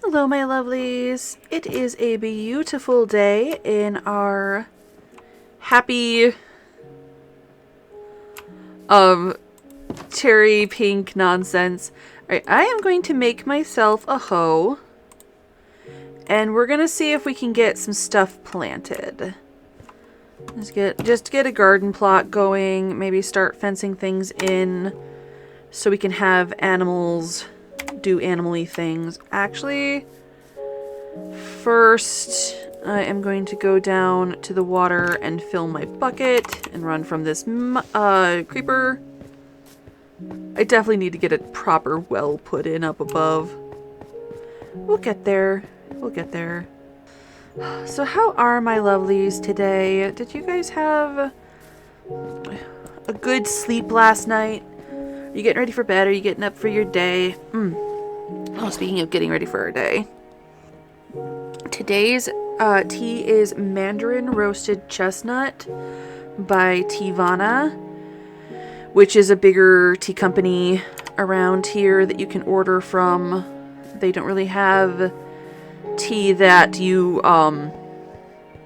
Hello, my lovelies. It is a beautiful day in our happy, cherry pink nonsense. Alright, I am going to make myself a hoe, and we're gonna see if we can get some stuff planted. Just get a garden plot going, maybe start fencing things in so we can have animals do animal-y things. Actually, first I am going to go down to the water and fill my bucket and run from this creeper. I definitely need to get a proper well put in up above. We'll get there. We'll get there. So how are my lovelies today? Did you guys have a good sleep last night? Are you getting ready for bed? Are you getting up for your day? Oh, speaking of getting ready for our day. Today's tea is Mandarin Roasted Chestnut by Teavana, which is a bigger tea company around here that you can order from. They don't really have tea that you,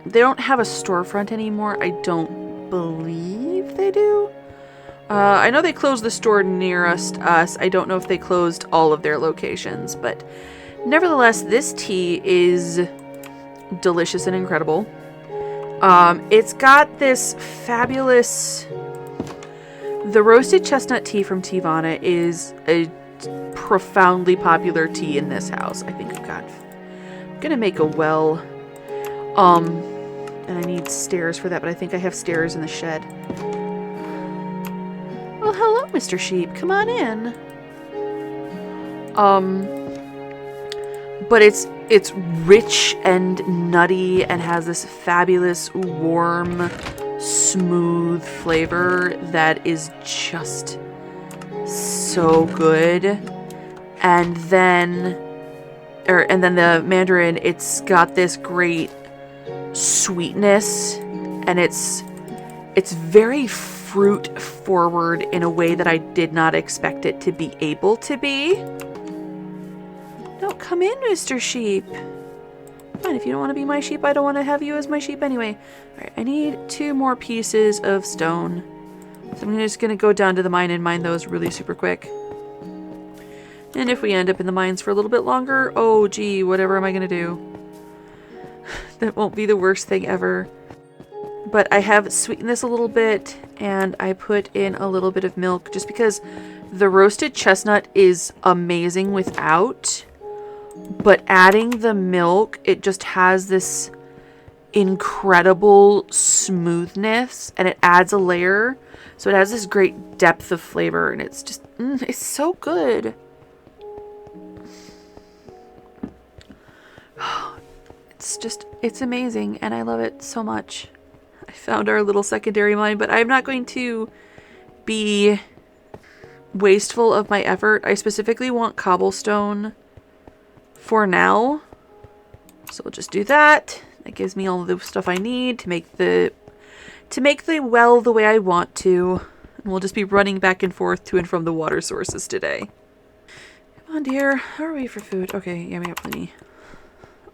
they don't have a storefront anymore. I don't believe they do. I know they closed the store nearest us. I don't know if they closed all of their locations, but nevertheless, this tea is delicious and incredible. It's got this fabulous... The roasted chestnut tea from Teavana is a profoundly popular tea in this house. I think I'm gonna make a well. And I need stairs for that, but I think I have stairs in the shed. Well, hello, Mr. Sheep. Come on in. But it's rich and nutty and has this fabulous, warm, smooth flavor that is just so good. And then the Mandarin, it's got this great sweetness, and it's very fruit forward in a way that I did not expect it to be able to be. No, come in, Mr. Sheep. Fine, if you don't want to be my sheep, I don't want to have you as my sheep anyway. Alright, I need 2 more pieces of stone. So I'm just going to go down to the mine and mine those really super quick. And if we end up in the mines for a little bit longer, oh gee, whatever am I going to do? That won't be the worst thing ever. But I have sweetened this a little bit, and I put in a little bit of milk just because the roasted chestnut is amazing without, but adding the milk, it just has this incredible smoothness, and it adds a layer, so it has this great depth of flavor, and it's just, it's so good. It's amazing, and I love it so much. I found our little secondary mine, but I'm not going to be wasteful of my effort. I specifically want cobblestone for now, so we'll just do that. That gives me all of the stuff I need to make the well the way I want to, and we'll just be running back and forth to and from the water sources today. Come on, dear. How are we for food? Okay, yeah, we have plenty.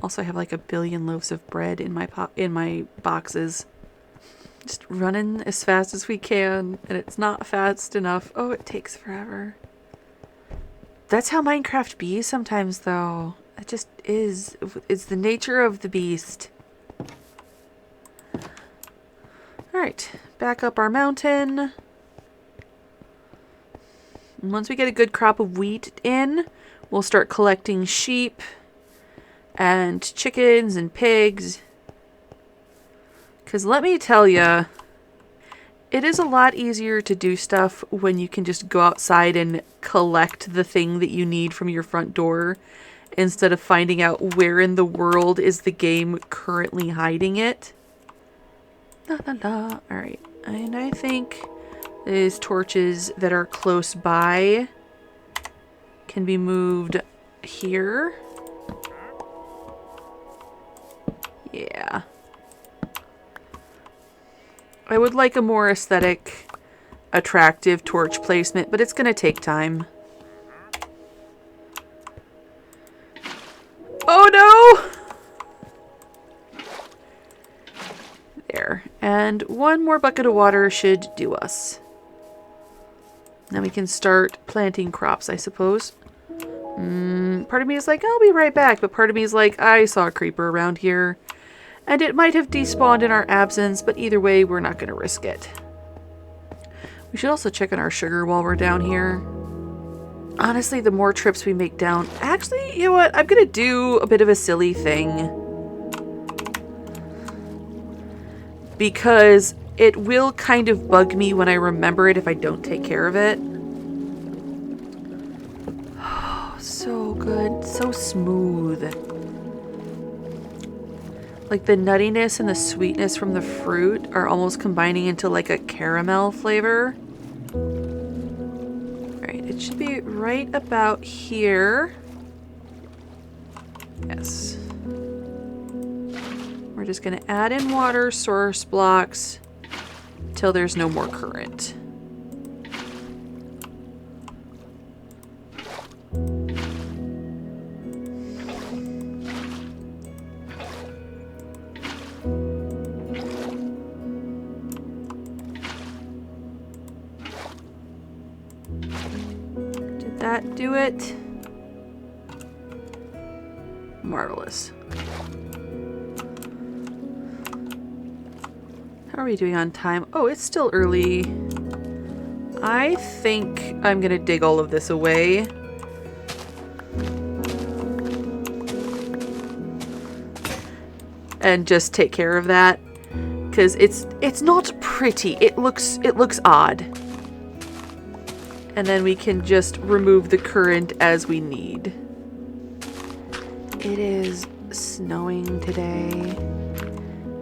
Also, I have like 1 billion loaves of bread in my boxes. Just running as fast as we can, and it's not fast enough. Oh, it takes forever. That's how Minecraft be sometimes, though. It just is. It's the nature of the beast. Alright, back up our mountain. And once we get a good crop of wheat in, we'll start collecting sheep and chickens and pigs. Because let me tell ya, it is a lot easier to do stuff when you can just go outside and collect the thing that you need from your front door instead of finding out where in the world is the game currently hiding it. La la la. Alright, and I think these torches that are close by can be moved here. Yeah. I would like a more aesthetic, attractive torch placement, but it's going to take time. And one more bucket of water should do us. Then we can start planting crops, I suppose. Part of me is like, I'll be right back. But part of me is like, I saw a creeper around here. And it might have despawned in our absence, but either way, we're not going to risk it. We should also check on our sugar while we're down here. Honestly, the more trips we make down... Actually, you know what? I'm going to do a bit of a silly thing. Because it will kind of bug me when I remember it if I don't take care of it. Oh, so good. So smooth. Like the nuttiness and the sweetness from the fruit are almost combining into like a caramel flavor. Alright, it should be right about here. Yes. We're just going to add in water source blocks till there's no more current. Did that do it? Marvelous. How are we doing on time? Oh, it's still early. I think I'm gonna dig all of this away. And just take care of that. Because it's not pretty. It looks odd. And then we can just remove the current as we need. It is snowing today.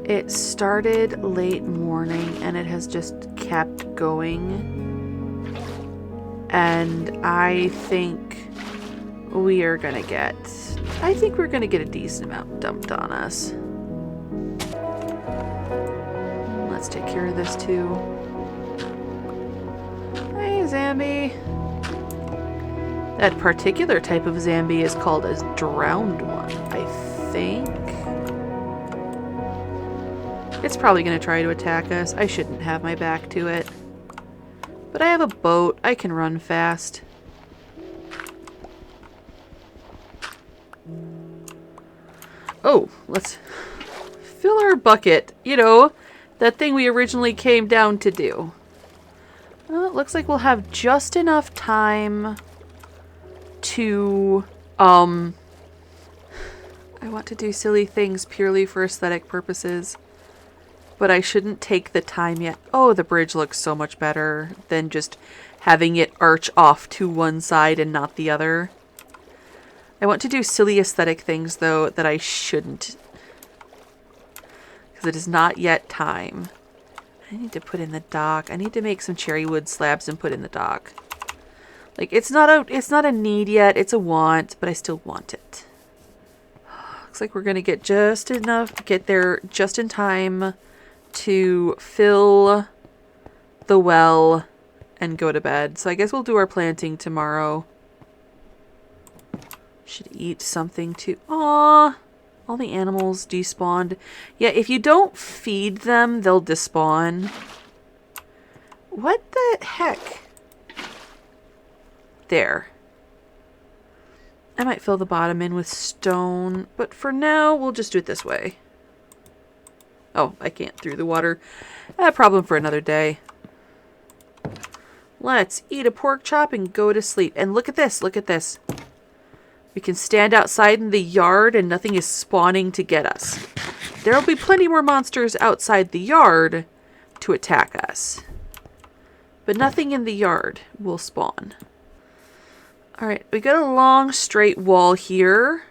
It started late morning and it has just kept going. And I think we're gonna get a decent amount dumped on us. Let's take care of this too. Hey, Zambi. That particular type of Zambi is called a drowned one, I think. It's probably going to try to attack us. I shouldn't have my back to it. But I have a boat. I can run fast. Oh, let's fill our bucket. You know, that thing we originally came down to do. Well, it looks like we'll have just enough time to, I want to do silly things purely for aesthetic purposes. But I shouldn't take the time yet. Oh, the bridge looks so much better than just having it arch off to one side and not the other. I want to do silly aesthetic things, though, that I shouldn't. Because it is not yet time. I need to put in the dock. I need to make some cherry wood slabs and put in the dock. Like, it's not a need yet. It's a want, but I still want it. Looks like we're going to get just enough, get there just in time to fill the well and go to bed. So I guess we'll do our planting tomorrow. Should eat something too. Aww. All the animals despawned. Yeah, if you don't feed them, they'll despawn. What the heck? There. I might fill the bottom in with stone, but for now, we'll just do it this way. Oh, I can't through the water. A problem for another day. Let's eat a pork chop and go to sleep. And look at this. Look at this. We can stand outside in the yard and nothing is spawning to get us. There will be plenty more monsters outside the yard to attack us. But nothing in the yard will spawn. Alright, we got a long straight wall here.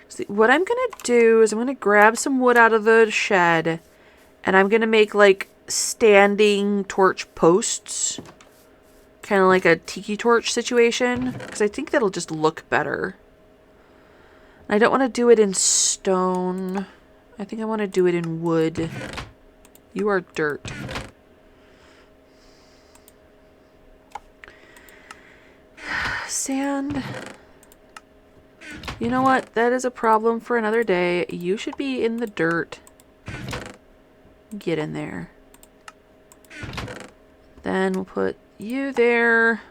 See, what I'm going to do is I'm going to grab some wood out of the shed and I'm going to make like standing torch posts. Kind of like a tiki torch situation. Because I think that'll just look better. I don't want to do it in stone. I think I want to do it in wood. You are dirt. Sand. You know what? That is a problem for another day. You should be in the dirt. Get in there. Then we'll put you there.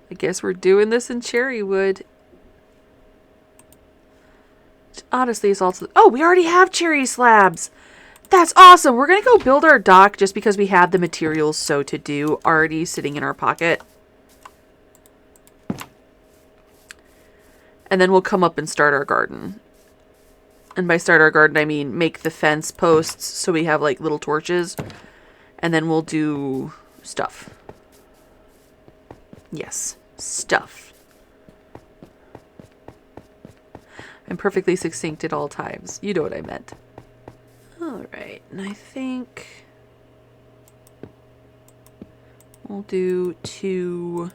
I guess we're doing this in cherry wood. Honestly, it's also... Oh, we already have cherry slabs! That's awesome! We're gonna go build our dock just because we have the materials so to do already sitting in our pocket. And then we'll come up and start our garden. And by start our garden, I mean make the fence posts so we have like little torches. And then we'll do stuff. Yes, stuff. I'm perfectly succinct at all times. You know what I meant. Alright, and I think we'll do 2.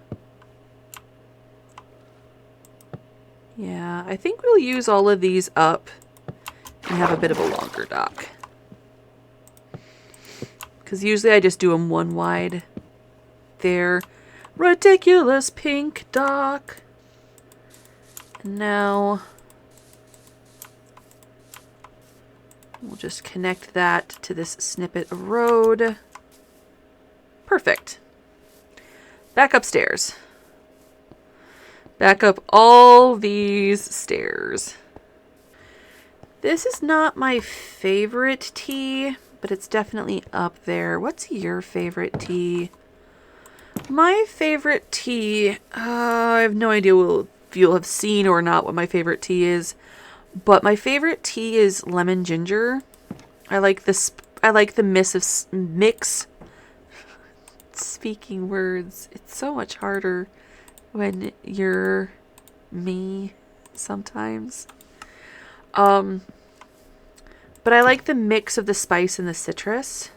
Yeah, I think we'll use all of these up and have a bit of a longer dock. Because usually I just do them 1 wide. There. Ridiculous pink dock. And now we'll just connect that to this snippet of road. Perfect. Back upstairs. Back up all these stairs. This is not my favorite tea, but it's definitely up there. What's your favorite tea? My favorite tea, I have no idea if you'll have seen or not what my favorite tea is, but my favorite tea is lemon ginger. I like this. I like the mix. Speaking words, it's so much harder when you're me sometimes. But I like the mix of the spice and the citrus.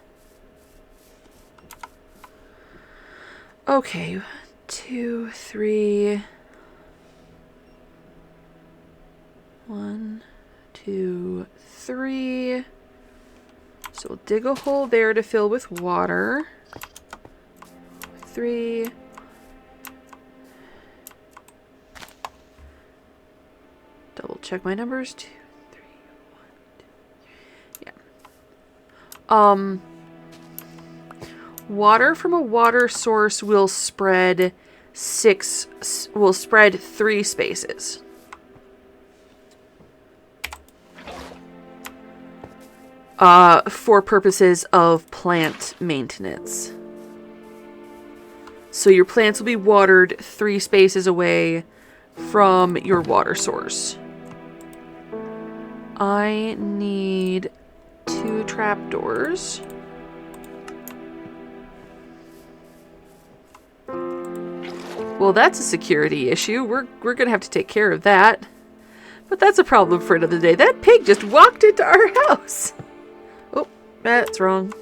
Okay, 2, 3. 1, 2, 3. So we'll dig a hole there to fill with water. 3. Double check my numbers. 2, 3, 1, 2. Yeah. Water from a water source will spread 3 spaces. For purposes of plant maintenance. So your plants will be watered 3 spaces away from your water source. I need 2 trapdoors. Well, that's a security issue. We're gonna have to take care of that. But that's a problem for another day. That pig just walked into our house. Oh, that's wrong.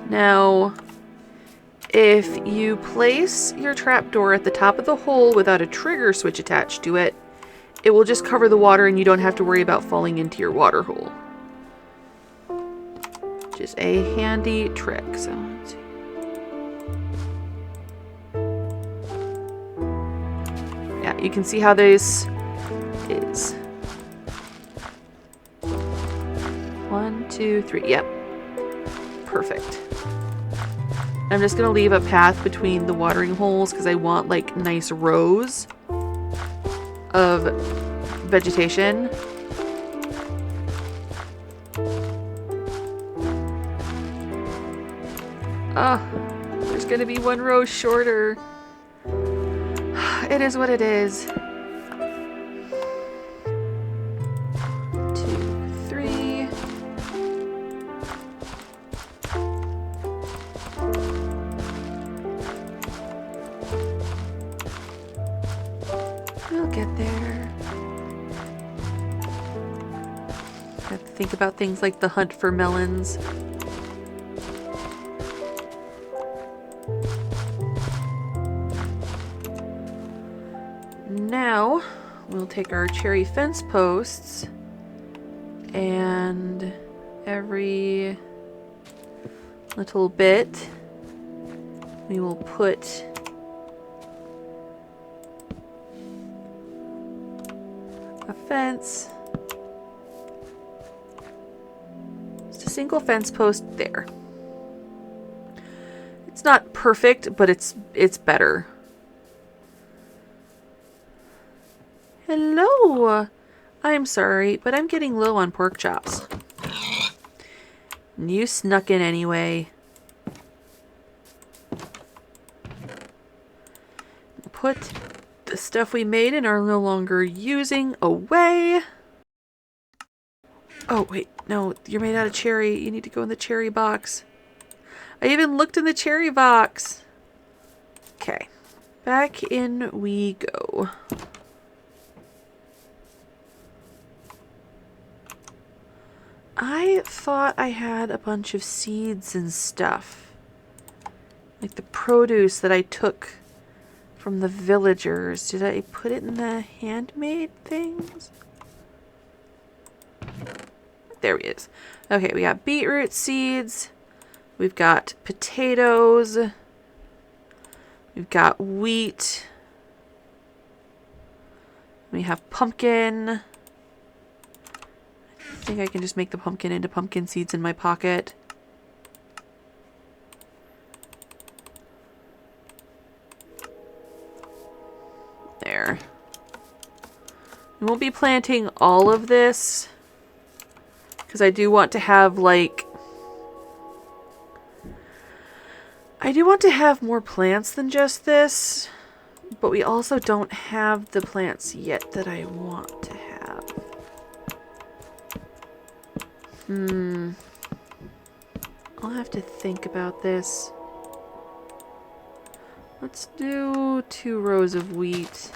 Now, if you place your trapdoor at the top of the hole without a trigger switch attached to it, it will just cover the water and you don't have to worry about falling into your water hole. Just a handy trick. So let's see. Yeah, you can see how this is. 1, 2, 3. Yep. Perfect. I'm just going to leave a path between the watering holes because I want like nice rows of vegetation. There's going to be 1 row shorter. It is what it is. 2, 3. We'll get there. Have to think about things like the hunt for melons. Now, we'll take our cherry fence posts and every little bit we will put A fence. Just a single fence post there. It's not perfect, but it's better. Hello! I'm sorry, but I'm getting low on pork chops. And you snuck in anyway. Put the stuff we made and are no longer using away. Oh, wait. No, you're made out of cherry. You need to go in the cherry box. I even looked in the cherry box. Okay. Back in we go. I thought I had a bunch of seeds and stuff. Like the produce that I took from the villagers. Did I put it in the handmade things? There he is. Okay, we got beetroot seeds. We've got potatoes. We've got wheat. We have pumpkin. I think I can just make the pumpkin into pumpkin seeds in my pocket. There. We won't be planting all of this because I do want to have like... I do want to have more plants than just this, but we also don't have the plants yet that I want to have. I'll have to think about this. Let's do 2 rows of wheat.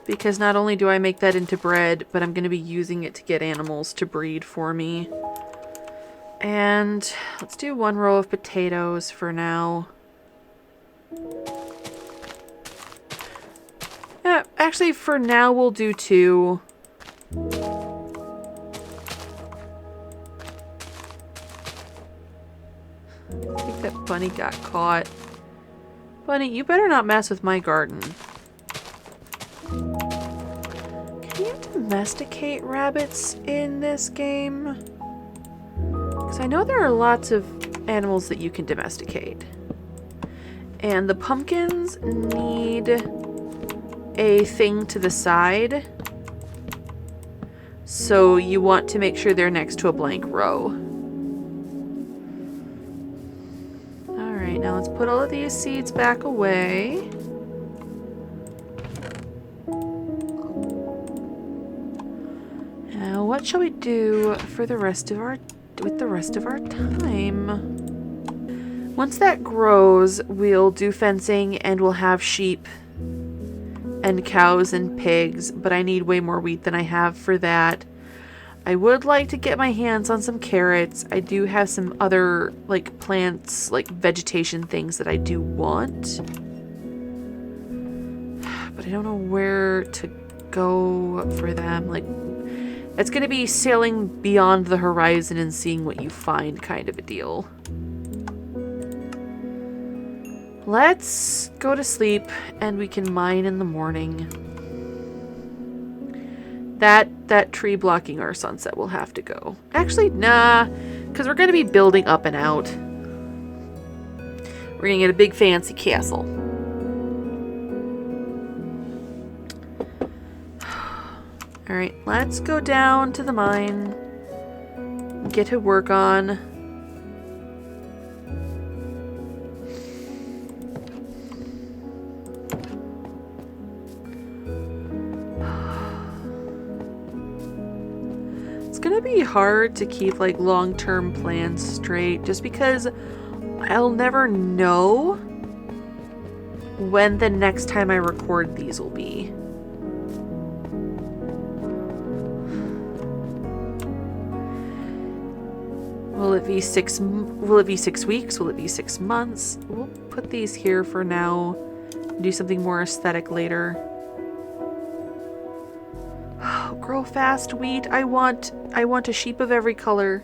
Because not only do I make that into bread, but I'm going to be using it to get animals to breed for me. And let's do 1 row of potatoes for now. Yeah, actually, for now we'll do 2. I think that bunny got caught. Bunny, you better not mess with my garden. Can you domesticate rabbits in this game? Because I know there are lots of animals that you can domesticate. And the pumpkins need a thing to the side. So you want to make sure they're next to a blank row. Alright, now let's put all of these seeds back away. Now what shall we do for the rest of our time? Once that grows, we'll do fencing and we'll have sheep and cows and pigs, but I need way more wheat than I have for that. I would like to get my hands on some carrots. I do have some other like plants, like vegetation things that I do want, but I don't know where to go for them. Like, it's going to be sailing beyond the horizon and seeing what you find kind of a deal. Let's go to sleep and we can mine in the morning. That tree blocking our sunset will have to go. Actually, nah, because we're going to be building up and out. We're going to get a big fancy castle. Alright, let's go down to the mine. Get to work on. It's gonna be hard to keep like long-term plans straight just because I'll never know when the next time I record these will be. Will it be 6 weeks? Will it be 6 months? We'll put these here for now. Do something more aesthetic later. Grow fast wheat. I want a sheep of every color.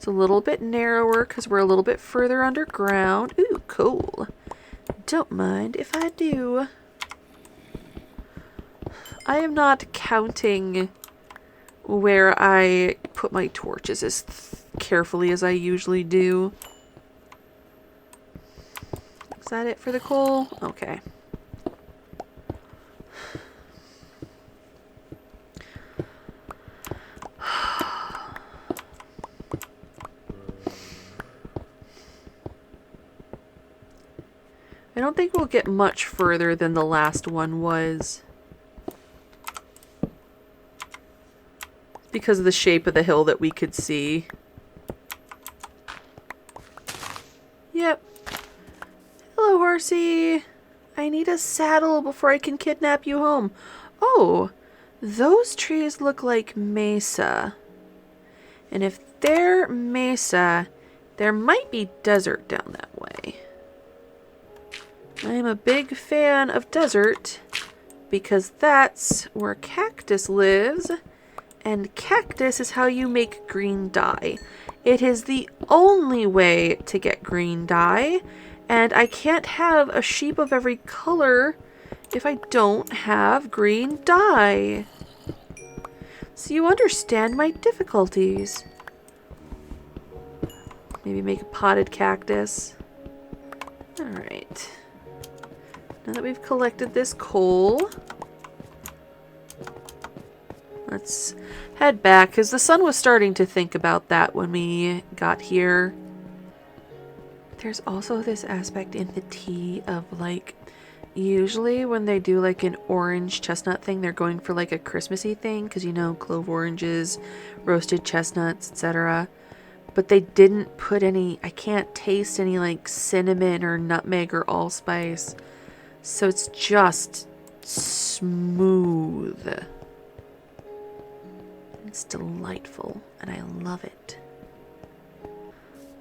It's a little bit narrower because we're a little bit further underground. Ooh, cool. Don't mind if I do. I am not counting where I put my torches as carefully as I usually do. Is that it for the coal? Okay. I don't think we'll get much further than the last one was. Because of the shape of the hill that we could see. Yep. Hello, horsey. I need a saddle before I can kidnap you home. Oh, those trees look like mesa. And if they're mesa, there might be desert down that way. I'm a big fan of desert because that's where cactus lives, and cactus is how you make green dye. It is the only way to get green dye, and I can't have a sheep of every color if I don't have green dye. So you understand my difficulties. Maybe make a potted cactus. Alright. Now that we've collected this coal, let's head back, because the sun was starting to think about that when we got here. There's also this aspect in the tea of, like, usually when they do like an orange chestnut thing, they're going for like a Christmassy thing, because you know, clove oranges, roasted chestnuts, etc. But they didn't put any, I can't taste any like cinnamon or nutmeg or allspice. So it's just smooth. It's delightful, and I love it.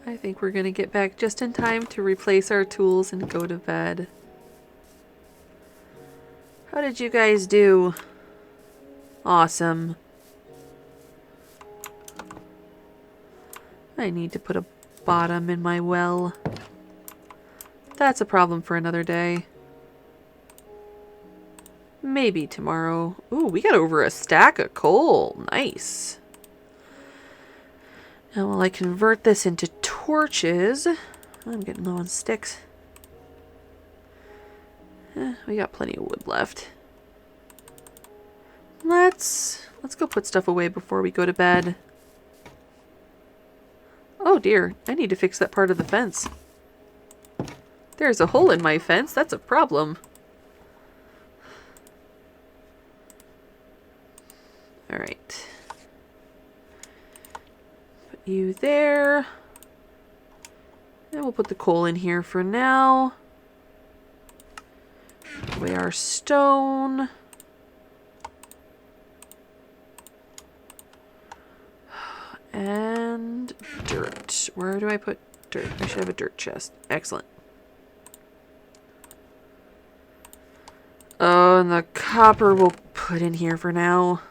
I think we're gonna get back just in time to replace our tools and go to bed. How did you guys do? Awesome. I need to put a bottom in my well. That's a problem for another day. Maybe tomorrow. Ooh, we got over a stack of coal. Nice. Now while I convert this into torches, I'm getting low on sticks. We got plenty of wood left. Let's go put stuff away before we go to bed. Oh dear, I need to fix that part of the fence. There's a hole in my fence. That's a problem. Alright. Put you there. And we'll put the coal in here for now. Put away our stone. And dirt. Where do I put dirt? I should have a dirt chest. Excellent. Oh, and the copper we'll put in here for now.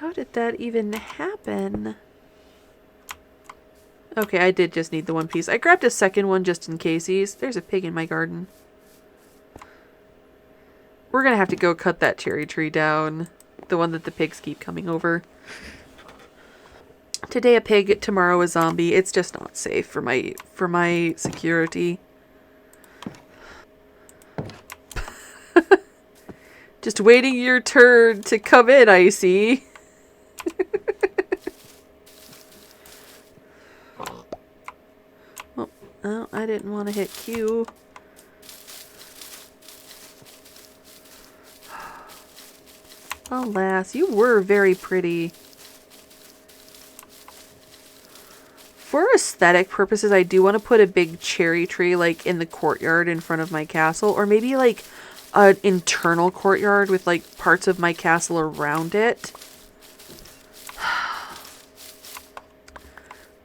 How did that even happen? Okay, I did just need the one piece. I grabbed a second one just in case. There's a pig in my garden. We're gonna have to go cut that cherry tree down. The one that the pigs keep coming over. Today a pig, tomorrow a zombie. It's just not safe for my security. Just waiting your turn to come in, I see. Oh, I didn't want to hit Q. Alas, you were very pretty. For aesthetic purposes, I do want to put a big cherry tree like in the courtyard in front of my castle, or maybe like an internal courtyard with like parts of my castle around it.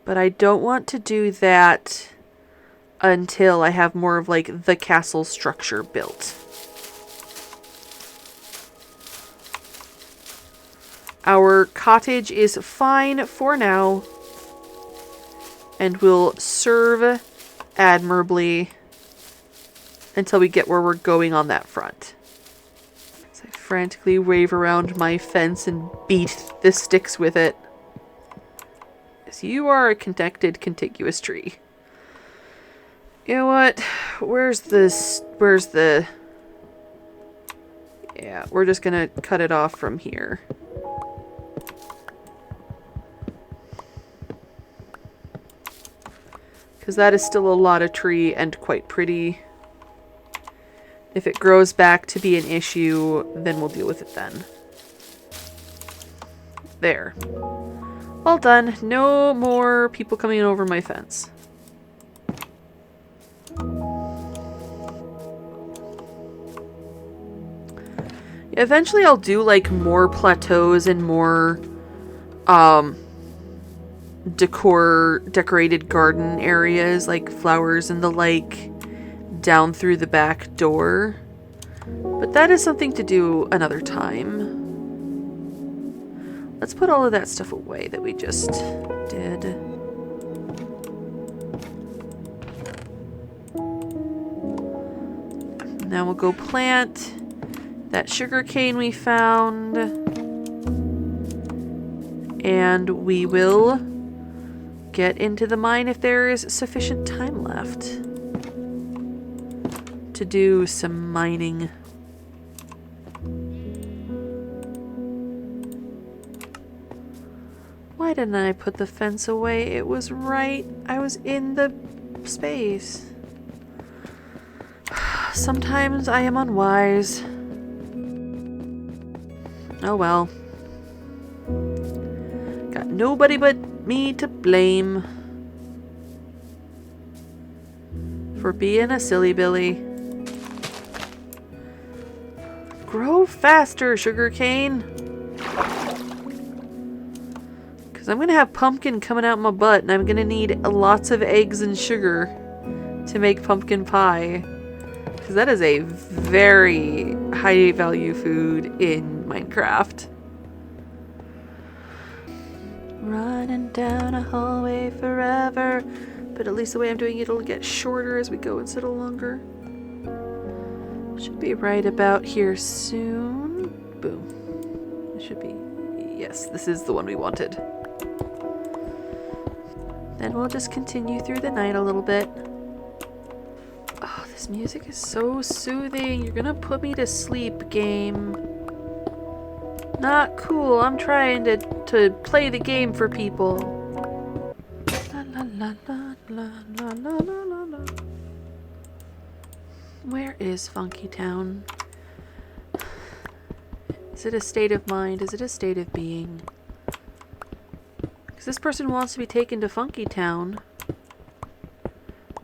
But I don't want to do that until I have more of like the castle structure built. Our cottage is fine for now and will serve admirably until we get where we're going on that front. As I frantically wave around my fence and beat the sticks with it. As you are a connected, contiguous tree. You know what? Where's the... Yeah, we're just gonna cut it off from here. Because that is still a lot of tree and quite pretty. If it grows back to be an issue, then we'll deal with it then. There. All done. No more people coming over my fence. Eventually I'll do like more plateaus and more decorated garden areas like flowers and the like down through the back door. But that is something to do another time. Let's put all of that stuff away that we just did. Now we'll go plant that sugar cane we found, and we will get into the mine if there is sufficient time left to do some mining. Why didn't I put the fence away? It was right. I was in the space. Sometimes I am unwise. Oh well. Got nobody but me to blame for being a silly Billy. Grow faster, sugarcane. Because I'm going to have pumpkin coming out my butt, and I'm going to need lots of eggs and sugar to make pumpkin pie. Because that is a very high value food in Minecraft. Running down a hallway forever. But at least the way I'm doing it, it'll get shorter as we go instead of longer. Should be right about here soon. Boom. It should be. Yes, this is the one we wanted. Then we'll just continue through the night a little bit. Oh, this music is so soothing. You're gonna put me to sleep, game. Not cool. I'm trying to play the game for people. La la la la la la la la la. Where is Funky Town? Is it a state of mind? Is it a state of being? Because this person wants to be taken to Funky Town.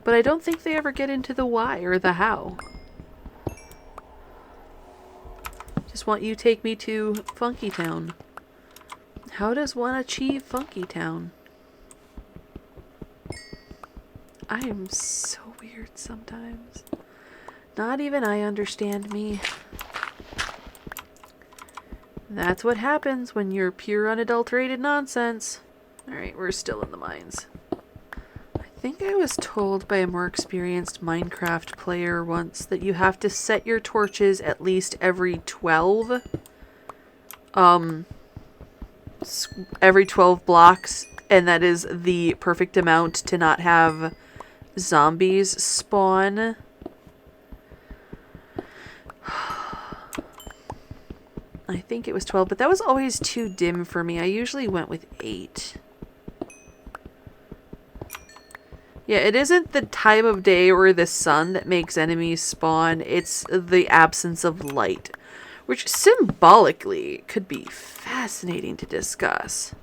But I don't think they ever get into the why or the how. Just want you to take me to Funky Town. How does one achieve Funky Town? I am so weird sometimes. Not even I understand me. That's what happens when you're pure unadulterated nonsense. Alright, we're still in the mines. I think I was told by a more experienced Minecraft player once that you have to set your torches at least every 12 blocks, and that is the perfect amount to not have zombies spawn. I think it was 12, but that was always too dim for me. I usually went with 8. Yeah, it isn't the time of day or the sun that makes enemies spawn. It's the absence of light, which symbolically could be fascinating to discuss.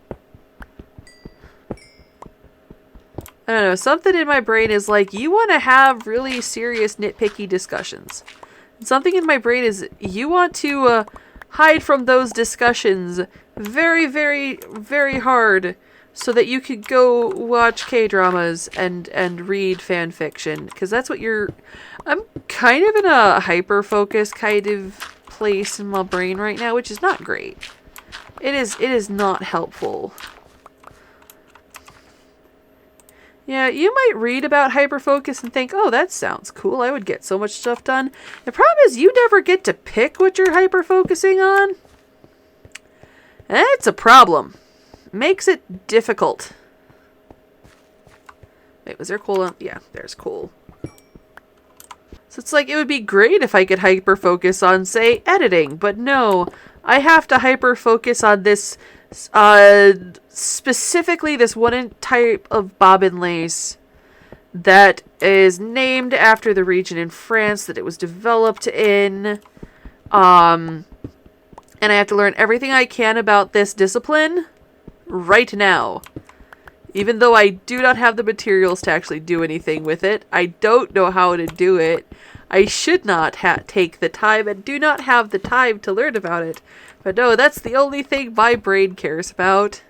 I don't know, something in my brain is like, you want to have really serious nitpicky discussions. And something in my brain is, you want to hide from those discussions very, very, very hard so that you could go watch K-dramas and read fan fiction. Because that's what you're... I'm kind of in a hyper-focused kind of place in my brain right now, which is not great. It is not helpful. Yeah, you might read about hyperfocus and think, oh, that sounds cool. I would get so much stuff done. The problem is you never get to pick what you're hyperfocusing on. That's a problem. Makes it difficult. Wait, was there coal on? Yeah, there's coal. So it's like, it would be great if I could hyperfocus on, say, editing. But no, I have to hyperfocus on this, specifically this one type of bobbin lace that is named after the region in France that it was developed in. And I have to learn everything I can about this discipline right now. Even though I do not have the materials to actually do anything with it, I don't know how to do it. I should not take the time and do not have the time to learn about it. But no, that's the only thing my brain cares about.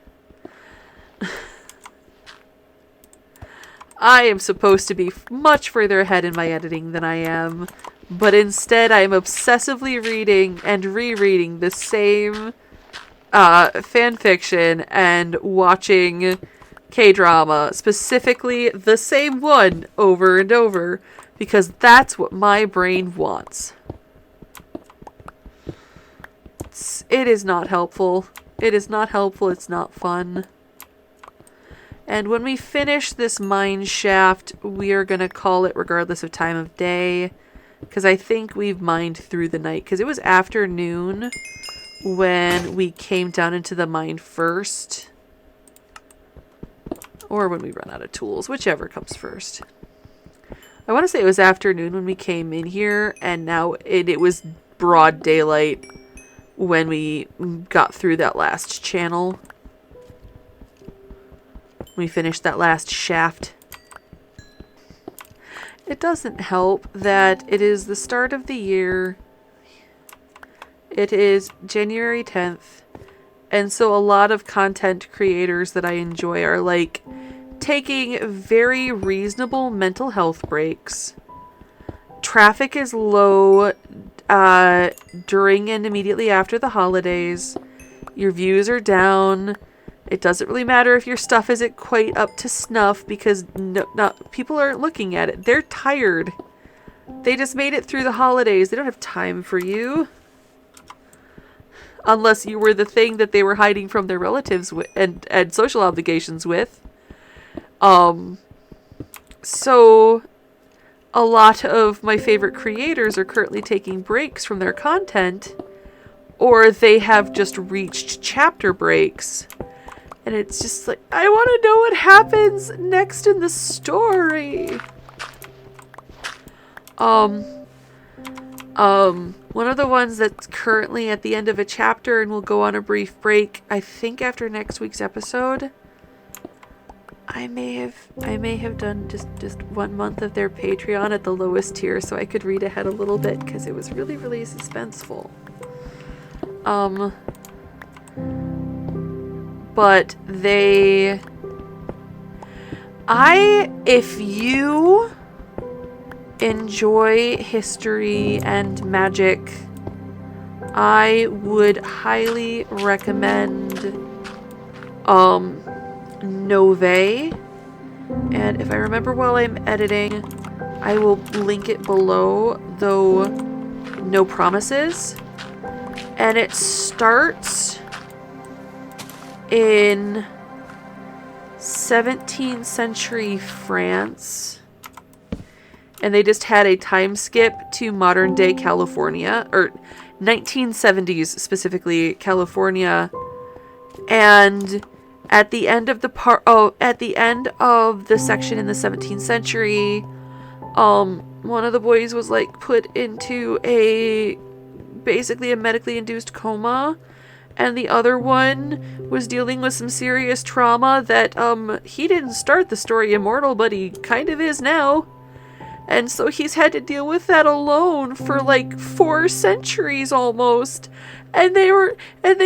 I am supposed to be much further ahead in my editing than I am. But instead, I am obsessively reading and rereading the same fan fiction and watching K-drama, specifically the same one over and over, because that's what my brain wants. It is not helpful. It is not helpful. It's not fun. And when we finish this mine shaft, we are going to call it regardless of time of day, because I think we've mined through the night, because it was afternoon when we came down into the mine first. Or when we run out of tools, whichever comes first. I want to say it was afternoon when we came in here, and now it was broad daylight when we got through that last channel. We finished that last shaft. It doesn't help that it is the start of the year. It is January 10th. And so a lot of content creators that I enjoy are like taking very reasonable mental health breaks. Traffic is low during and immediately after the holidays. Your views are down. It doesn't really matter if your stuff isn't quite up to snuff because people aren't looking at it. They're tired. They just made it through the holidays. They don't have time for you. Unless you were the thing that they were hiding from their relatives and social obligations with. So a lot of my favorite creators are currently taking breaks from their content, or they have just reached chapter breaks. And it's just like, I want to know what happens next in the story. One of the ones that's currently at the end of a chapter and will go on a brief break, I think after next week's episode. I may have done just 1 month of their Patreon at the lowest tier so I could read ahead a little bit because it was really, really suspenseful. But if you enjoy history and magic, I would highly recommend Nove. And if I remember while I'm editing, I will link it below, though no promises. And it starts in 17th century France. And they just had a time skip to modern day California, or 1970s specifically California. And at the end of the section in the 17th century, one of the boys was like put into basically a medically induced coma, and the other one was dealing with some serious trauma that he didn't start the story immortal, but he kind of is now. And so he's had to deal with that alone for like 4 centuries almost. And they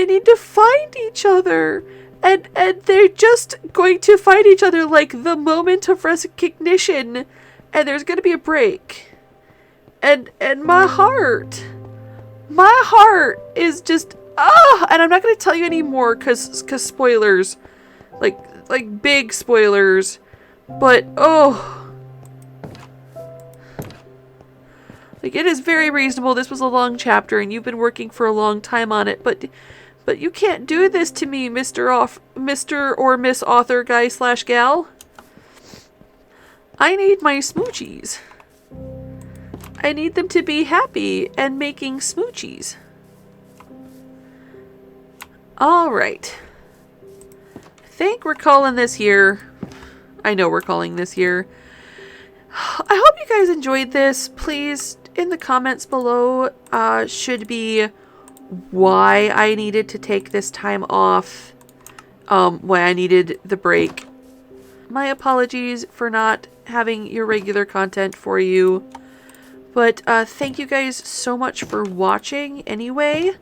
need to find each other. And they're just going to find each other like the moment of recognition. And there's going to be a break. And my heart is just Ah, and I'm not going to tell you any more cause spoilers. Like big spoilers. But, oh. Like, it is very reasonable. This was a long chapter, and you've been working for a long time on it, but you can't do this to me, Mr. or Miss Author Guy / Gal. I need my smoochies. I need them to be happy and making smoochies. Alright. I think we're calling this here. I know we're calling this here. I hope you guys enjoyed this. Please, in the comments below, should be why I needed to take this time off. Why I needed the break. My apologies for not having your regular content for you. But thank you guys so much for watching anyway.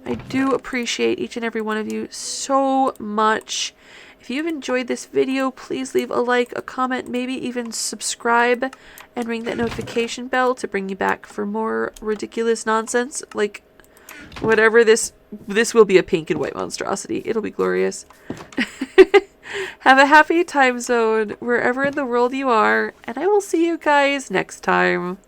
I do appreciate each and every one of you so much. If you've enjoyed this video, please leave a like, a comment, maybe even subscribe, and ring that notification bell to bring you back for more ridiculous nonsense. Like, whatever this will be a pink and white monstrosity. It'll be glorious. Have a happy time zone wherever in the world you are, and I will see you guys next time.